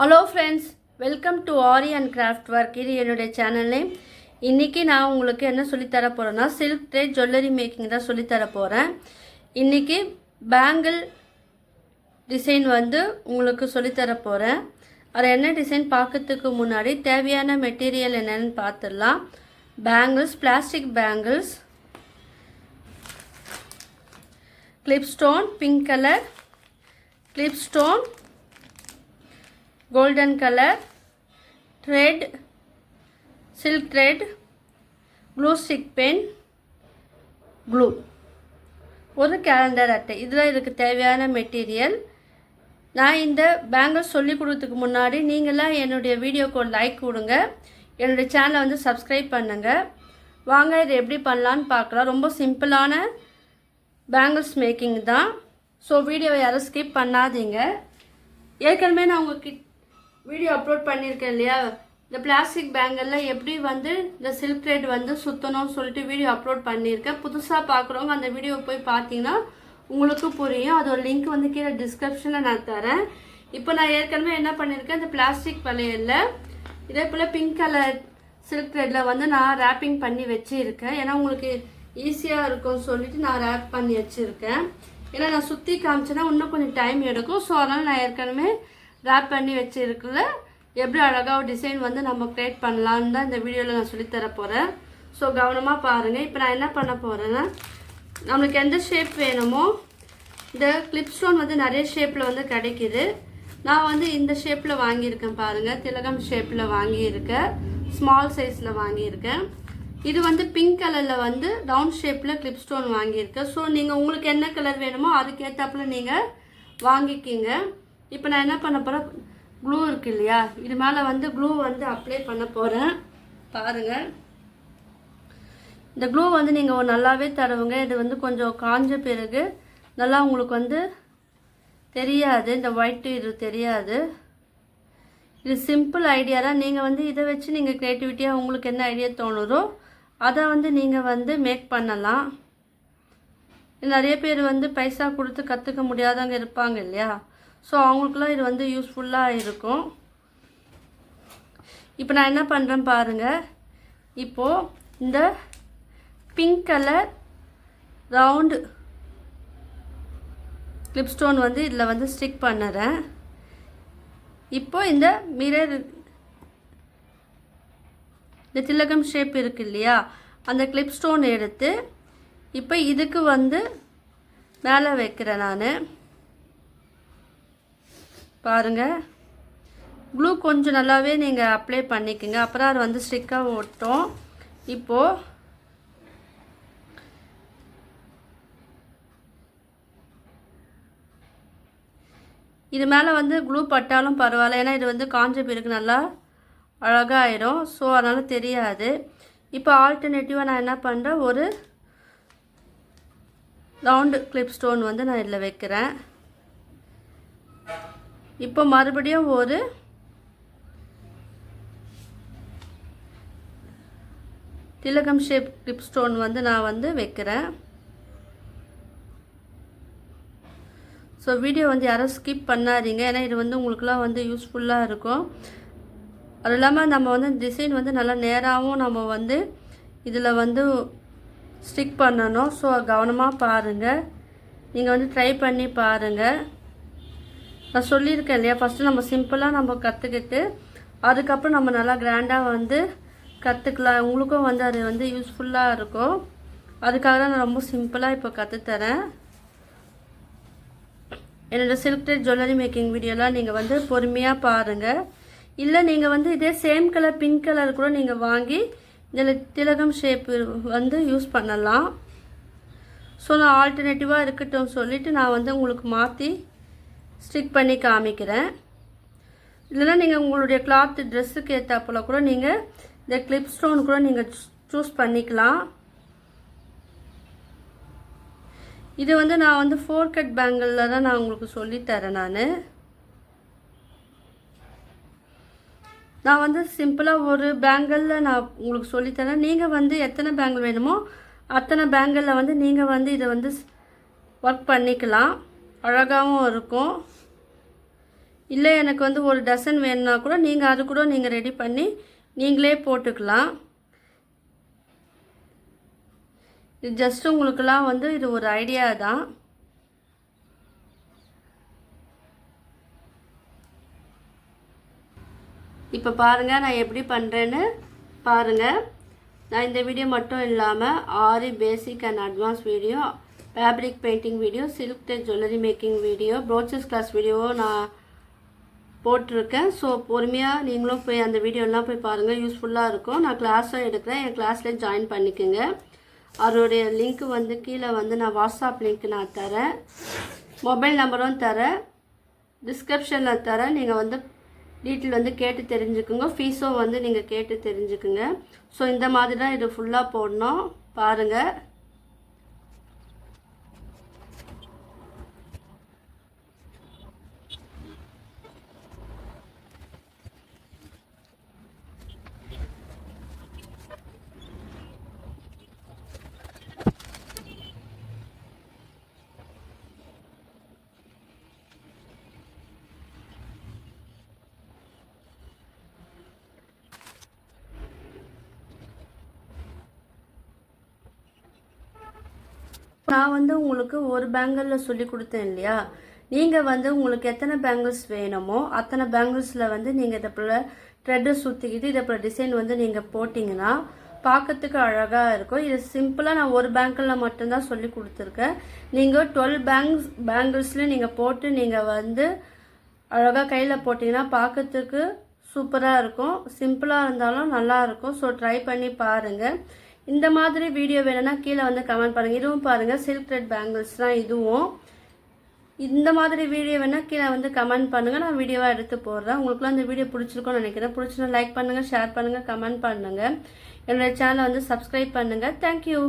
Hello friends, welcome to aari and craft work. இது என்னுடைய channel name. இன்றைக்கி நான் உங்களுக்கு என்ன சொல்லித்தர போகிறேன்னா, சில்க் த்ரெட் ஜுவல்லரி மேக்கிங் தான் சொல்லித்தர போகிறேன். இன்றைக்கி பேங்கிள் டிசைன் உங்களுக்கு சொல்லித்தர போகிறேன். அது என்ன டிசைன் பார்க்கறதுக்கு முன்னாடி தேவையான மெட்டீரியல் என்னென்னு பார்த்துடலாம். Bangles, plastic bangles, clip stone pink colour, clip stone golden color, thread, silk thread, glue stick pen, glue, ஒரு கேலண்டர் அட்டை. இதெல்லாம் இதுக்கு தேவையான மெட்டீரியல். நான் இந்த பேங்கிள் சொல்லி கொடுத்ததுக்கு முன்னாடி நீங்களாம் என்னுடைய வீடியோக்கு ஒரு லைக் கொடுங்க, என்னுடைய சேனலை சப்ஸ்கிரைப் பண்ணுங்கள். வாங்க இதை எப்படி பண்ணலான்னு பார்க்கலாம். ரொம்ப சிம்பிளான பேங்கிள்ஸ் மேக்கிங் தான். ஸோ வீடியோவை யாரும் ஸ்கிப் பண்ணாதீங்க. ஏற்கனவே நான் உங்ககிட்ட வீடியோ அப்லோட் பண்ணியிருக்கேன் இல்லையா, இந்த பிளாஸ்டிக் பேங்கிளில் எப்படி இந்த சில்க் த்ரெட் சுற்றணும்னு சொல்லிட்டு வீடியோ அப்லோட் பண்ணியிருக்கேன். புதுசாக பார்க்குறவங்க அந்த வீடியோ போய் பார்த்தீங்கன்னா உங்களுக்கு புரியும். அதோட லிங்க் கீழே டிஸ்கிரிப்ஷனில் நான் தரேன். இப்போ நான் ஏற்கனவே என்ன பண்ணியிருக்கேன், இந்த பிளாஸ்டிக் வளையலில் இதே போல் பிங்க் கலர் சில்க் த்ரெட்டில் நான் ரேப்பிங் பண்ணி வச்சுருக்கேன். ஏன்னா உங்களுக்கு ஈஸியாக இருக்கும்னு சொல்லிட்டு நான் ரேப் பண்ணி வச்சுருக்கேன். ஏன்னா நான் சுற்றி காமிச்சேன்னா இன்னும் கொஞ்சம் டைம் எடுக்கும். ஸோ அதனால் நான் ஏற்கனவே ரேப் பண்ணி வச்சுருக்குல எப்படி அழகாக ஒரு டிசைன் நம்ம க்ரியேட் பண்ணலான்னு தான் இந்த வீடியோவில் நான் சொல்லித்தர போகிறேன். ஸோ கவனமாக பாருங்கள். இப்போ நான் என்ன பண்ண போகிறேன்னா, நம்மளுக்கு எந்த ஷேப் வேணுமோ, இந்த கிளிப் ஸ்டோன் நிறைய ஷேப்பில் கிடைக்கிது. நான் இந்த ஷேப்பில் வாங்கியிருக்கேன் பாருங்கள். திலகம் ஷேப்பில் வாங்கியிருக்கேன், ஸ்மால் சைஸில் வாங்கியிருக்கேன். இது பிங்க் கலரில் ரவுண்ட் ஷேப்பில் கிளிப் ஸ்டோன் வாங்கியிருக்கேன். ஸோ நீங்கள் உங்களுக்கு என்ன கலர் வேணுமோ அதுக்கேற்றாப்புல நீங்கள் வாங்கிக்கிங்க. இப்போ நான் என்ன பண்ண போகிறேன், க்ளூ இருக்கு இல்லையா, இது மேலே க்ளூ அப்ளை பண்ண போகிறேன். பாருங்கள், இந்த க்ளூ நீங்கள் நல்லாவே தடவுங்க. இது கொஞ்சம் காஞ்ச பிறகு நல்லா உங்களுக்கு தெரியாது, இந்த ஒயிட்டு இது தெரியாது. இது சிம்பிள் ஐடியா தான். நீங்கள் இதை வச்சு நீங்கள் க்ரியேட்டிவிட்டியாக உங்களுக்கு என்ன ஐடியா தோணுதோ அதை நீங்கள் மேக் பண்ணலாம். நிறைய பேர் பைசா கொடுத்து கற்றுக்க முடியாதவங்க இருப்பாங்க இல்லையா, ஸோ அவங்களுக்குலாம் இது யூஸ்ஃபுல்லாக இருக்கும். இப்போ நான் என்ன பண்ணுறேன் பாருங்கள். இப்போது இந்த pink colour round clip stone இதில் ஸ்டிக் பண்ணுறேன். இப்போது இந்த மிரர், இந்த திலகம் ஷேப் இருக்குது இல்லையா, அந்த கிளிப் ஸ்டோன் எடுத்து இப்போ இதுக்கு மேலே வைக்கிறேன் நான். பாருங்கள், க்ளூ கொஞ்சம் நல்லாவே நீங்கள் அப்ளை பண்ணிக்கோங்க, அப்புறம் அது ஸ்டிக்காக ஒட்டும். இப்போது இது மேலே க்ளூ பட்டாலும் பரவாயில்ல, ஏன்னா இது காஞ்ச பிறகு நல்லா அழகாயிடும். ஸோ அதனால் தெரியாது. இப்போ ஆல்டர்னேட்டிவாக நான் என்ன பண்ணுறேன், ஒரு ரவுண்டு கிளிப் ஸ்டோன் நான் இதில் வைக்கிறேன். இப்போ மறுபடியும் ஒரு திலகம் ஷேப் கிளிப் ஸ்டோன் நான் வைக்கிறேன். ஸோ வீடியோ யாரும் ஸ்கிப் பண்ணாதீங்க, ஏன்னா இது உங்களுக்குலாம் யூஸ்ஃபுல்லாக இருக்கும். அது இல்லாமல் நம்ம டிசைன் நல்லா நேராகவும் நம்ம இதில் ஸ்டிக் பண்ணணும். ஸோ கவனமாக பாருங்கள், நீங்கள் ட்ரை பண்ணி பாருங்கள். நான் சொல்லியிருக்கேன் இல்லையா, ஃபஸ்ட்டு நம்ம சிம்பிளாக நம்ம கற்றுக்கிட்டு அதுக்கப்புறம் நம்ம நல்லா கிராண்டாக கற்றுக்கலாம். உங்களுக்கும் அது யூஸ்ஃபுல்லாக இருக்கும். அதுக்காக தான் நான் ரொம்ப சிம்பிளாக இப்போ கற்றுத்தரேன். என்னோடய சில்க் த்ரெட் ஜுவல்லரி மேக்கிங் வீடியோலாம் நீங்கள் பொறுமையாக பாருங்கள். இல்லை நீங்கள் இதே சேம் கலர் பிங்க் கலர் கூட நீங்கள் வாங்கி இதில் திலகம் ஷேப்பு யூஸ் பண்ணலாம். ஸோ நான் ஆல்டர்னேட்டிவாக இருக்கட்டும் சொல்லிவிட்டு நான் உங்களுக்கு மாற்றி ஸ்டிக் பண்ணி காமிக்கிறேன். இல்லைனா நீங்கள் உங்களுடைய கிளாத் ட்ரெஸ்ஸுக்கு ஏற்றாப்புல கூட நீங்கள் இந்த கிளிப் ஸ்டோன் கூட நீங்கள் சூஸ் பண்ணிக்கலாம். இது நான் 4 கட் பேங்கிளில் தான் நான் உங்களுக்கு சொல்லித்தரேன். நான் சிம்பிளாக ஒரு பேங்கிளில் நான் உங்களுக்கு சொல்லித்தரேன். நீங்கள் எத்தனை பேங்கிள் வேணுமோ அத்தனை பேங்கிளில் நீங்கள் இதை ஒர்க் பண்ணிக்கலாம். அழகாகவும் இருக்கும். இல்லை எனக்கு வந்து ஒரு டசன் வேணும்னா கூட நீங்கள் அது கூட நீங்கள் ரெடி பண்ணி நீங்களே போட்டுக்கலாம். இது ஜஸ்ட் உங்களுக்கெல்லாம் வந்து இது ஒரு ஐடியா தான். இப்போ பாருங்கள் நான் எப்படி பண்ணுறேன்னு பாருங்கள். நான் இந்த வீடியோ மட்டும் இல்லாமல் aari basic and advance video, fabric painting video, silk thread jewellery making video, brooches class வீடியோவோ நான் போட்டிருக்கேன். ஸோ பொறுமையாக நீங்களும் போய் அந்த வீடியோலாம் போய் பாருங்கள், யூஸ்ஃபுல்லாக இருக்கும். நான் கிளாஸும் எடுக்கிறேன், என் கிளாஸில் ஜாயின் பண்ணிக்கோங்க. அதோடைய லிங்க்கு வந்து கீழே வந்து நான் வாட்ஸ்அப் லிங்க் நான் தரேன், மொபைல் நம்பரும் தரேன், டிஸ்கிரிப்ஷனில் தரேன். நீங்கள் வந்து டீட்டெயில் வந்து கேட்டு தெரிஞ்சுக்குங்க, ஃபீஸும் வந்து நீங்கள் கேட்டு தெரிஞ்சுக்குங்க. ஸோ இந்த மாதிரி தான் இது ஃபுல்லாக போடணும் பாருங்கள். நான் வந்து உங்களுக்கு ஒரு பேங்கிளில் சொல்லி கொடுத்தேன் இல்லையா, நீங்கள் வந்து உங்களுக்கு எத்தனை பேங்கிள்ஸ் வேணுமோ அத்தனை பேங்கிள்ஸில் வந்து நீங்கள் இதை போல் த்ரெட்டை சுற்றிக்கிட்டு இதை போல் டிசைன் வந்து நீங்கள் போட்டிங்கன்னா பார்க்கறதுக்கு அழகாக இருக்கும். இது சிம்பிளாக நான் ஒரு பேங்கிளில் மட்டும்தான் சொல்லி கொடுத்துருக்கேன். நீங்கள் 12 பேங்கிள்ஸ்லேயும் நீங்கள் போட்டு நீங்கள் வந்து அழகாக கையில் போட்டிங்கன்னா பார்க்கறதுக்கு சூப்பராக இருக்கும். சிம்பிளாக இருந்தாலும் நல்லாயிருக்கும். ஸோ ட்ரை பண்ணி பாருங்கள். இந்த மாதிரி வீடியோ வேணும்னா கீழே வந்து கமெண்ட் பண்ணுங்கள். இதுவும் பாருங்கள் சில்க் த்ரெட் பேங்கிள்ஸ் தான் இதுவும். இந்த மாதிரி வீடியோ வேணால் கீழே வந்து கமெண்ட் பண்ணுங்கள், நான் வீடியோவாக எடுத்து போடுறேன். உங்களுக்குலாம் இந்த வீடியோ பிடிச்சிருக்கும்னு நினைக்கிறேன். பிடிச்சிருந்தா லைக் பண்ணுங்கள், ஷேர் பண்ணுங்கள், கமெண்ட் பண்ணுங்கள். என்னோடய சேனலை வந்து சப்ஸ்கிரைப் பண்ணுங்கள். தேங்க்யூ.